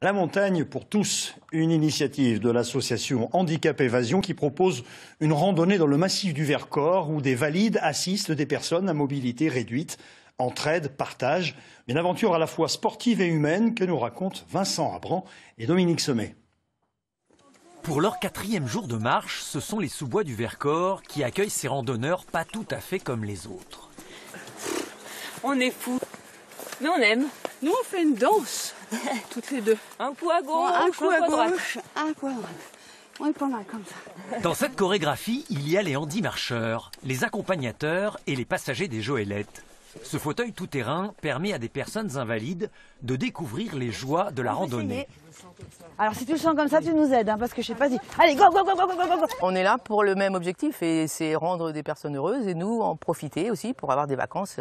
La montagne pour tous, une initiative de l'association Handicap Évasion qui propose une randonnée dans le massif du Vercors où des valides assistent des personnes à mobilité réduite. Entraide, partage, une aventure à la fois sportive et humaine que nous racontent Vincent Abran et Dominique Sommet. Pour leur 4e jour de marche, ce sont les sous-bois du Vercors qui accueillent ces randonneurs pas tout à fait comme les autres. On est fous, mais on aime. Nous, on fait une danse, toutes les deux. Un coup à gauche, un coup à gauche, un coup à droite. On est pas mal comme ça. Dans cette chorégraphie, il y a les handi-marcheurs, les accompagnateurs et les passagers des Joëlettes. Ce fauteuil tout-terrain permet à des personnes invalides de découvrir les joies de la randonnée. Alors si tu le sens comme ça, tu nous aides, hein, parce que je sais pas si... Allez, go, go, go, go, go, go, go. On est là pour le même objectif et c'est rendre des personnes heureuses et nous en profiter aussi pour avoir des vacances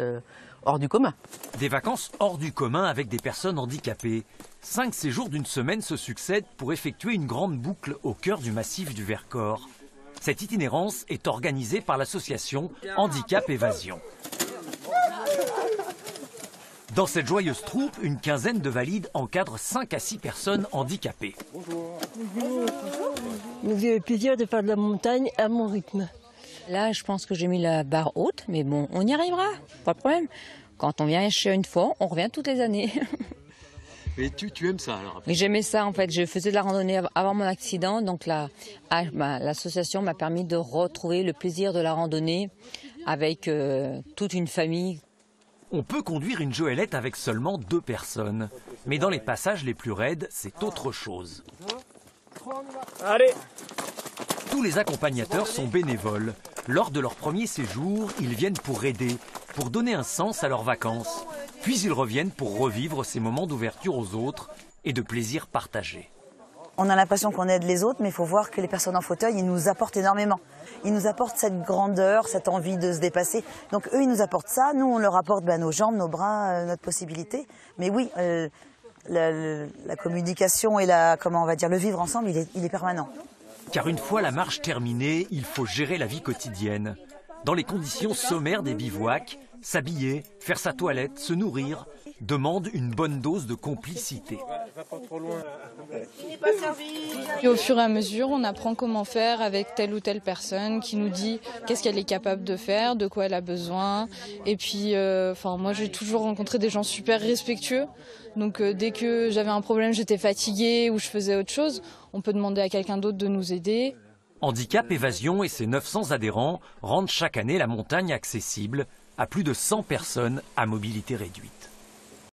hors du commun. Des vacances hors du commun avec des personnes handicapées. 5 séjours d'une semaine se succèdent pour effectuer une grande boucle au cœur du massif du Vercors. Cette itinérance est organisée par l'association Handicap Évasion. Dans cette joyeuse troupe, une quinzaine de valides encadrent 5 à 6 personnes handicapées. J'ai le plaisir de faire de la montagne à mon rythme. Là, je pense que j'ai mis la barre haute, mais bon, on y arrivera, pas de problème. Quand on vient chez une fois, on revient toutes les années. Mais tu aimes ça alors? J'aimais ça en fait, je faisais de la randonnée avant mon accident, donc l'association m'a permis de retrouver le plaisir de la randonnée avec toute une famille. On peut conduire une Joëlette avec seulement 2 personnes. Mais dans les passages les plus raides, c'est autre chose. Allez! Tous les accompagnateurs sont bénévoles. Lors de leur premier séjour, ils viennent pour aider, pour donner un sens à leurs vacances. Puis ils reviennent pour revivre ces moments d'ouverture aux autres et de plaisir partagé. On a l'impression qu'on aide les autres, mais il faut voir que les personnes en fauteuil, ils nous apportent énormément. Ils nous apportent cette grandeur, cette envie de se dépasser. Donc eux, ils nous apportent ça. Nous, on leur apporte nos jambes, nos bras, notre possibilité. Mais oui, la communication et le vivre ensemble, il est permanent. Car une fois la marche terminée, il faut gérer la vie quotidienne. Dans les conditions sommaires des bivouacs, s'habiller, faire sa toilette, se nourrir, demande une bonne dose de complicité. Et au fur et à mesure, on apprend comment faire avec telle ou telle personne qui nous dit qu'est-ce qu'elle est capable de faire, de quoi elle a besoin. Et puis, moi, j'ai toujours rencontré des gens super respectueux. Donc, dès que j'avais un problème, j'étais fatiguée ou je faisais autre chose, on peut demander à quelqu'un d'autre de nous aider. Handicap Évasion et ses 900 adhérents rendent chaque année la montagne accessible à plus de 100 personnes à mobilité réduite.